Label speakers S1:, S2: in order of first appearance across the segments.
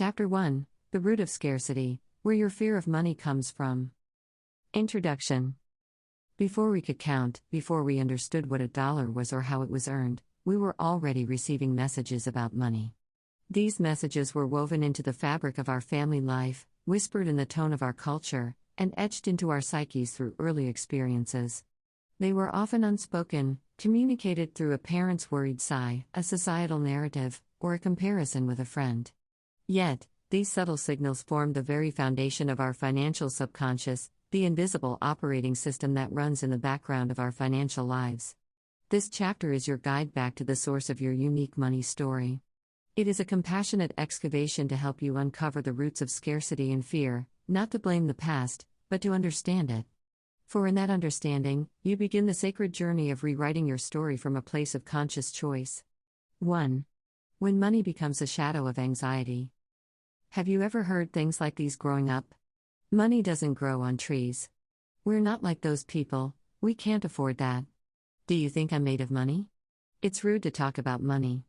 S1: Chapter 1: The Root of Scarcity, Where Your Fear of Money Comes From. Introduction. Before we could count, before we understood what a dollar was or how it was earned, we were already receiving messages about money. These messages were woven into the fabric of our family life, whispered in the tone of our culture, and etched into our psyches through early experiences. They were often unspoken, communicated through a parent's worried sigh, a societal narrative, or a comparison with a friend. Yet, these subtle signals formed the very foundation of our financial subconscious, the invisible operating system that runs in the background of our financial lives. This chapter is your guide back to the source of your unique money story. It is a compassionate excavation to help you uncover the roots of scarcity and fear, not to blame the past, but to understand it. For in that understanding, you begin the sacred journey of rewriting your story from a place of conscious choice. 1. When money becomes a shadow of anxiety. Have you ever heard things like these growing up? Money doesn't grow on trees. We're not like those people, we can't afford that. Do you think I'm made of money? It's rude to talk about money.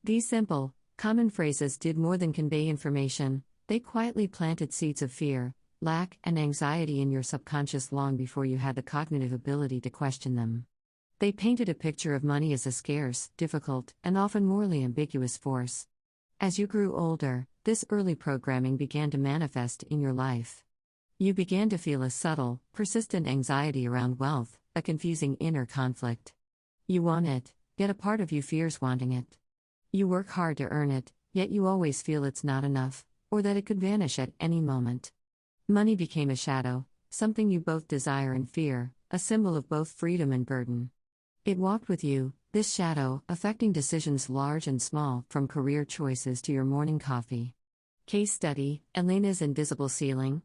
S1: These simple, common phrases did more than convey information, they quietly planted seeds of fear, lack, and anxiety in your subconscious long before you had the cognitive ability to question them. They painted a picture of money as a scarce, difficult, and often morally ambiguous force. As you grew older, this early programming began to manifest in your life. You began to feel a subtle, persistent anxiety around wealth, a confusing inner conflict. You want it, yet a part of you fears wanting it. You work hard to earn it, yet you always feel it's not enough, or that it could vanish at any moment. Money became a shadow, something you both desire and fear, a symbol of both freedom and burden. It walked with you, this shadow, affecting decisions large and small, from career choices to your morning coffee. Case study: Elena's invisible ceiling.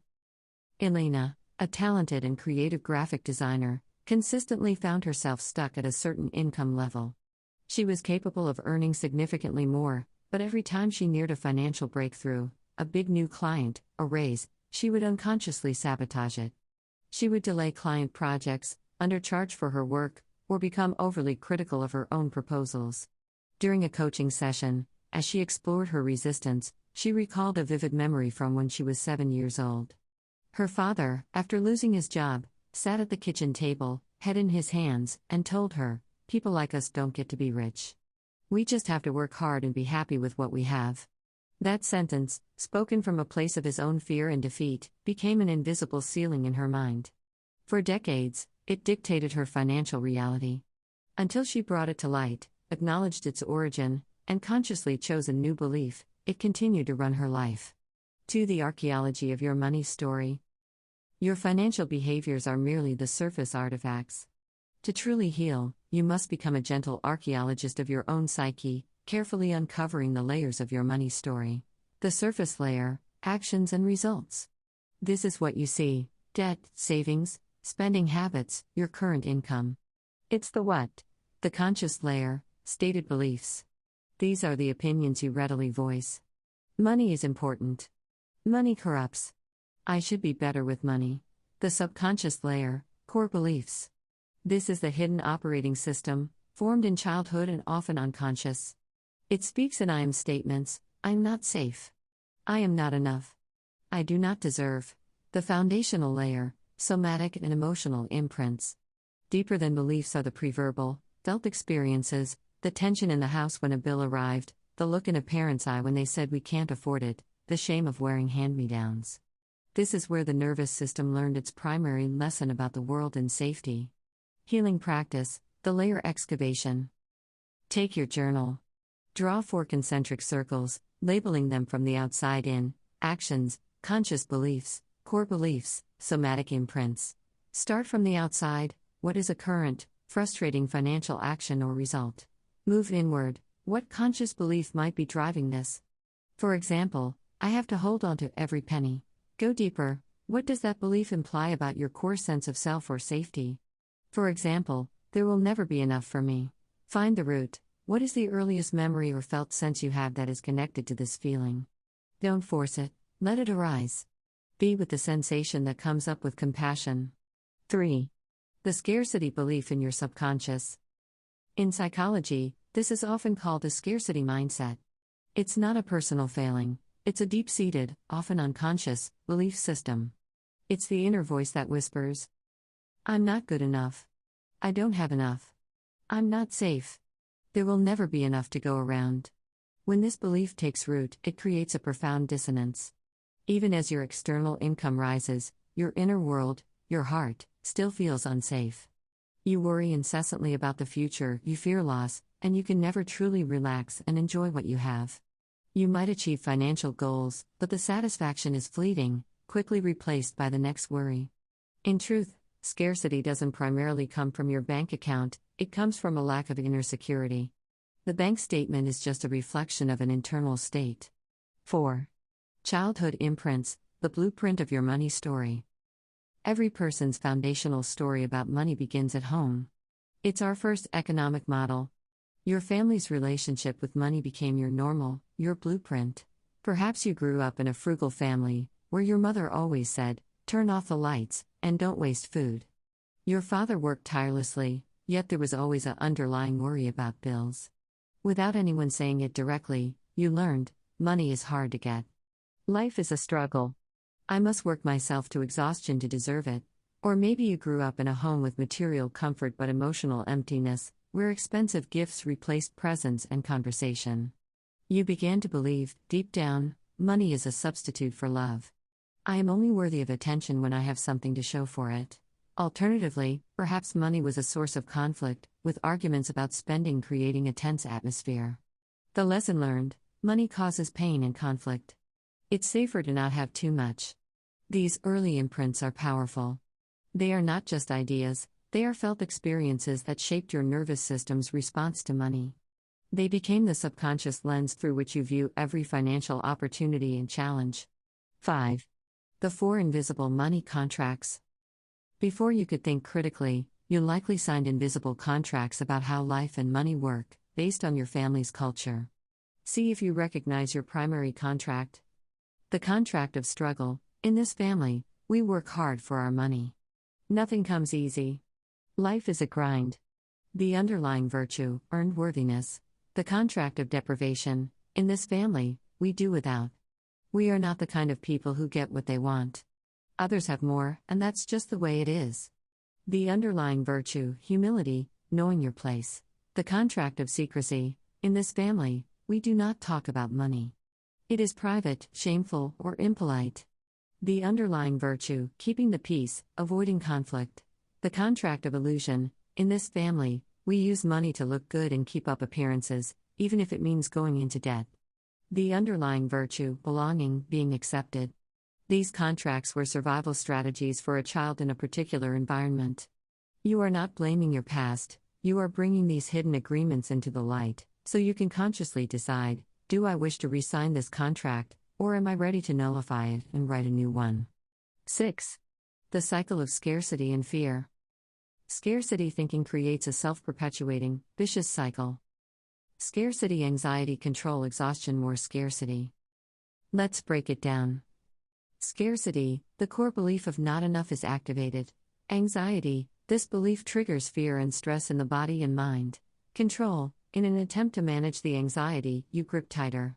S1: Elena, a talented and creative graphic designer, consistently found herself stuck at a certain income level. She was capable of earning significantly more, but every time she neared a financial breakthrough, a big new client, a raise, she would unconsciously sabotage it. She would delay client projects, undercharge for her work, or become overly critical of her own proposals. During a coaching session, as she explored her resistance, she recalled a vivid memory from when she was 7 years old. Her father, after losing his job, sat at the kitchen table, head in his hands, and told her, "People like us don't get to be rich. We just have to work hard and be happy with what we have." That sentence, spoken from a place of his own fear and defeat, became an invisible ceiling in her mind. For decades, it dictated her financial reality. Until she brought it to light, acknowledged its origin, and consciously chose a new belief, it continued to run her life. 2. The archaeology of your money story. Your financial behaviors are merely the surface artifacts. To truly heal, you must become a gentle archaeologist of your own psyche, carefully uncovering the layers of your money story. The surface layer: actions and results. This is what you see: debt, savings, spending habits, your current income. It's the what? The conscious layer: stated beliefs. These are the opinions you readily voice. Money is important. Money corrupts. I should be better with money. The subconscious layer: core beliefs. This is the hidden operating system, formed in childhood and often unconscious. It speaks in I am statements: I'm not safe. I am not enough. I do not deserve. The foundational layer: somatic and emotional imprints. Deeper than beliefs are the preverbal, felt experiences, the tension in the house when a bill arrived, the look in a parent's eye when they said we can't afford it, the shame of wearing hand-me-downs. This is where the nervous system learned its primary lesson about the world and safety. Healing practice: the layer excavation. Take your journal. Draw 4 concentric circles, labeling them from the outside in: actions, conscious beliefs, core beliefs, somatic imprints. Start from the outside: what is a current, frustrating financial action or result? Move inward: what conscious belief might be driving this? For example, I have to hold on to every penny. Go deeper: what does that belief imply about your core sense of self or safety? For example, there will never be enough for me. Find the root: what is the earliest memory or felt sense you have that is connected to this feeling? Don't force it, let it arise. Be with the sensation that comes up with compassion. 3. The scarcity belief in your subconscious. In psychology, this is often called a scarcity mindset. It's not a personal failing, It's a deep-seated, often unconscious, belief system. It's the inner voice that whispers, I'm not good enough. I don't have enough. I'm not safe. There will never be enough to go around. When this belief takes root, it creates a profound dissonance. Even as your external income rises, your inner world, your heart, still feels unsafe. You worry incessantly about the future, you fear loss, and you can never truly relax and enjoy what you have. You might achieve financial goals, but the satisfaction is fleeting, quickly replaced by the next worry. In truth, scarcity doesn't primarily come from your bank account, it comes from a lack of inner security. The bank statement is just a reflection of an internal state. 4. Childhood imprints, the blueprint of your money story. Every person's foundational story about money begins at home. It's our first economic model. Your family's relationship with money became your normal, your blueprint. Perhaps you grew up in a frugal family, where your mother always said, turn off the lights, and don't waste food. Your father worked tirelessly, yet there was always an underlying worry about bills. Without anyone saying it directly, you learned, money is hard to get. Life is a struggle. I must work myself to exhaustion to deserve it. Or maybe you grew up in a home with material comfort but emotional emptiness, where expensive gifts replaced presence and conversation. You began to believe, deep down, money is a substitute for love. I am only worthy of attention when I have something to show for it. Alternatively, perhaps money was a source of conflict, with arguments about spending creating a tense atmosphere. The lesson learned: money causes pain and conflict. It's safer to not have too much. These early imprints are powerful. They are not just ideas, they are felt experiences that shaped your nervous system's response to money. They became the subconscious lens through which you view every financial opportunity and challenge. 5. The 4 invisible money contracts. Before you could think critically, you likely signed invisible contracts about how life and money work, based on your family's culture. See if you recognize your primary contract. The contract of struggle. In this family, we work hard for our money. Nothing comes easy. Life is a grind. The underlying virtue, earned worthiness. The contract of deprivation. In this family, we do without. We are not the kind of people who get what they want. Others have more, and that's just the way it is. The underlying virtue, humility, knowing your place. The contract of secrecy. In this family, we do not talk about money. It is private, shameful, or impolite. The underlying virtue, keeping the peace, avoiding conflict. The contract of illusion. In this family, we use money to look good and keep up appearances, even if it means going into debt. The underlying virtue, belonging, being accepted. These contracts were survival strategies for a child in a particular environment. You are not blaming your past, you are bringing these hidden agreements into the light, so you can consciously decide, do I wish to re-sign this contract, or am I ready to nullify it and write a new one? 6. The cycle of scarcity and fear. Scarcity thinking creates a self-perpetuating, vicious cycle. Scarcity, anxiety, control, exhaustion, more scarcity. Let's break it down. Scarcity, the core belief of not enough is activated. Anxiety, this belief triggers fear and stress in the body and mind. Control, in an attempt to manage the anxiety, you grip tighter.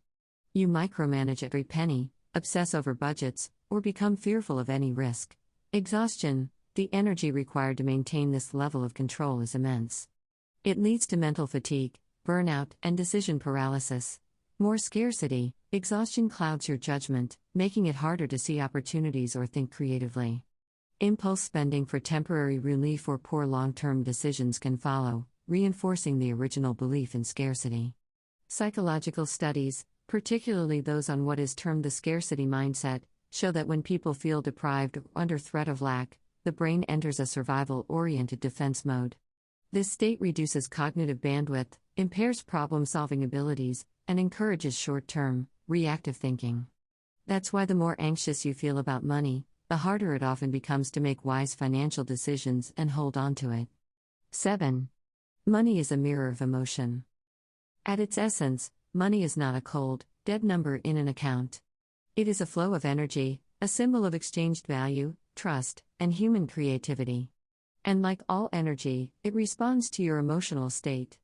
S1: You micromanage every penny, obsess over budgets, or become fearful of any risk. Exhaustion, the energy required to maintain this level of control is immense. It leads to mental fatigue, burnout, and decision paralysis. More scarcity, exhaustion clouds your judgment, making it harder to see opportunities or think creatively. Impulse spending for temporary relief or poor long-term decisions can follow, reinforcing the original belief in scarcity. Psychological studies, particularly those on what is termed the scarcity mindset, show that when people feel deprived or under threat of lack, the brain enters a survival-oriented defense mode. This state reduces cognitive bandwidth, impairs problem-solving abilities, and encourages short-term, reactive thinking. That's why the more anxious you feel about money, the harder it often becomes to make wise financial decisions and hold on to it. 7. Money is a mirror of emotion. At its essence, money is not a cold, dead number in an account. It is a flow of energy, a symbol of exchanged value, trust, and human creativity. And like all energy, it responds to your emotional state.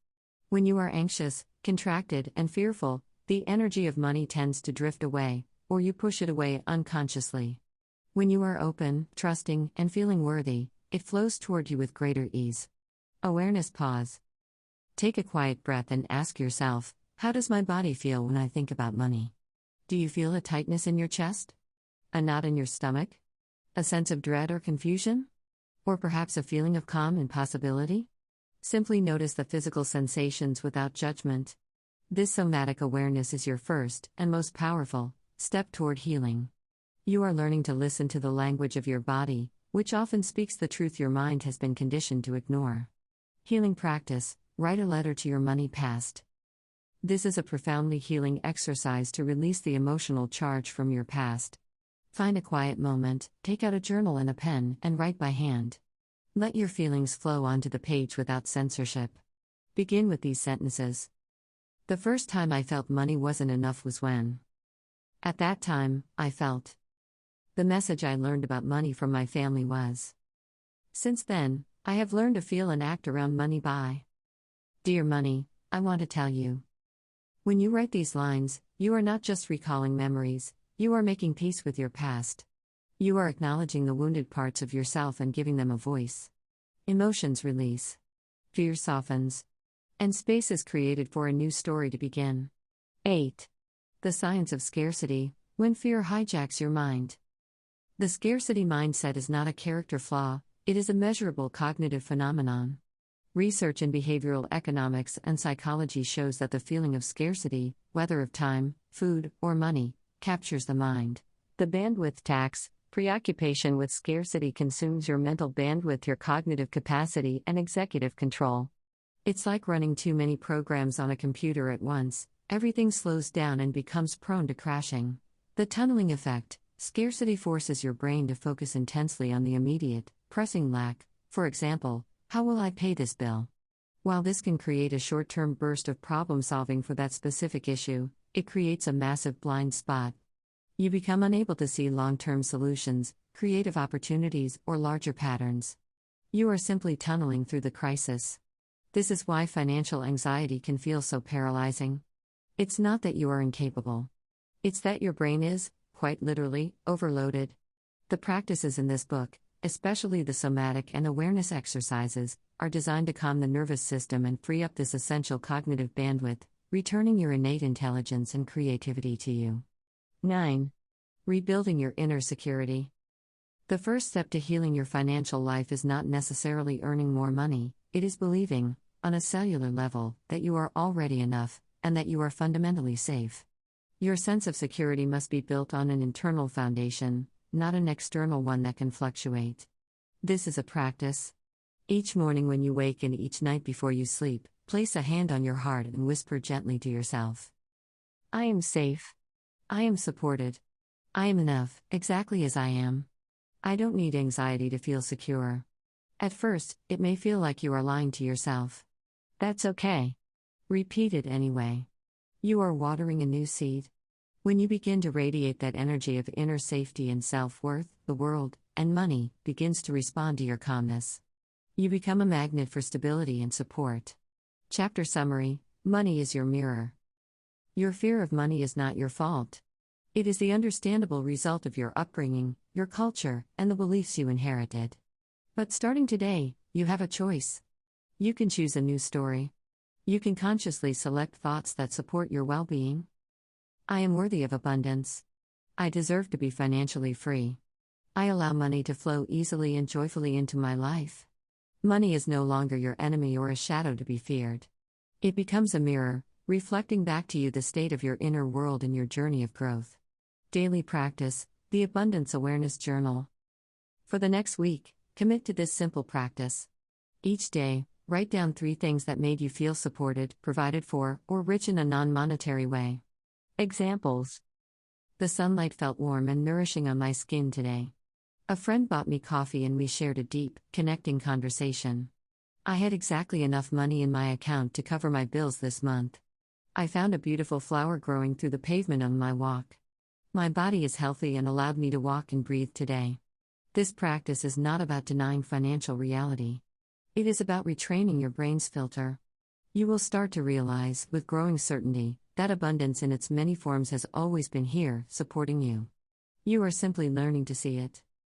S1: When you are anxious, contracted, and fearful, the energy of money tends to drift away, or you push it away unconsciously. When you are open, trusting, and feeling worthy, it flows toward you with greater ease. Awareness pause. Take a quiet breath and ask yourself, how does my body feel when I think about money? Do you feel a tightness in your chest? A knot in your stomach? A sense of dread or confusion? Or perhaps a feeling of calm and possibility? Simply notice the physical sensations without judgment. This somatic awareness is your first, and most powerful, step toward healing. You are learning to listen to the language of your body, which often speaks the truth your mind has been conditioned to ignore. Healing practice. Write a letter to your money past. This is a profoundly healing exercise to release the emotional charge from your past. Find a quiet moment, take out a journal and a pen, and write by hand. Let your feelings flow onto the page without censorship. Begin with these sentences. The first time I felt money wasn't enough was when. At that time, I felt. The message I learned about money from my family was. Since then, I have learned to feel and act around money by. Dear money, I want to tell you. When you write these lines, you are not just recalling memories, you are making peace with your past. You are acknowledging the wounded parts of yourself and giving them a voice. Emotions release. Fear softens. And space is created for a new story to begin. 8. The science of scarcity, when fear hijacks your mind. The scarcity mindset is not a character flaw, it is a measurable cognitive phenomenon. Research in behavioral economics and psychology shows that the feeling of scarcity, whether of time, food, or money, captures the mind. The bandwidth tax, preoccupation with scarcity consumes your mental bandwidth, your cognitive capacity, and executive control. It's like running too many programs on a computer at once, everything slows down and becomes prone to crashing. The tunneling effect, scarcity forces your brain to focus intensely on the immediate, pressing lack, for example, how will I pay this bill? While this can create a short-term burst of problem solving for that specific issue, it creates a massive blind spot. You become unable to see long-term solutions, creative opportunities, or larger patterns. You are simply tunneling through the crisis. This is why financial anxiety can feel so paralyzing. It's not that you are incapable. It's that your brain is, quite literally, overloaded. The practices in this book, especially the somatic and awareness exercises, are designed to calm the nervous system and free up this essential cognitive bandwidth, returning your innate intelligence and creativity to you. 9. Rebuilding your inner security. The first step to healing your financial life is not necessarily earning more money, it is believing, on a cellular level, that you are already enough, and that you are fundamentally safe. Your sense of security must be built on an internal foundation, not an external one that can fluctuate. This is a practice. Each morning when you wake and each night before you sleep, place a hand on your heart and whisper gently to yourself. I am safe. I am supported. I am enough, exactly as I am. I don't need anxiety to feel secure. At first, it may feel like you are lying to yourself. That's okay. Repeat it anyway. You are watering a new seed. When you begin to radiate that energy of inner safety and self-worth, the world, and money, begins to respond to your calmness. You become a magnet for stability and support. Chapter summary: Money is your mirror. Your fear of money is not your fault. It is the understandable result of your upbringing, your culture, and the beliefs you inherited. But starting today, you have a choice. You can choose a new story. You can consciously select thoughts that support your well-being. I am worthy of abundance. I deserve to be financially free. I allow money to flow easily and joyfully into my life. Money is no longer your enemy or a shadow to be feared. It becomes a mirror, reflecting back to you the state of your inner world and your journey of growth. Daily practice: the Abundance Awareness Journal. For the next week, commit to this simple practice. Each day, write down 3 things that made you feel supported, provided for, or rich in a non-monetary way. Examples: the sunlight felt warm and nourishing on my skin today. A friend bought me coffee and we shared a deep, connecting conversation. I had exactly enough money in my account to cover my bills this month. I found a beautiful flower growing through the pavement on my walk. My body is healthy and allowed me to walk and breathe today. This practice is not about denying financial reality. It is about retraining your brain's filter. You will start to realize, with growing certainty, That abundance in its many forms has always been here, supporting you. You are simply learning to see it.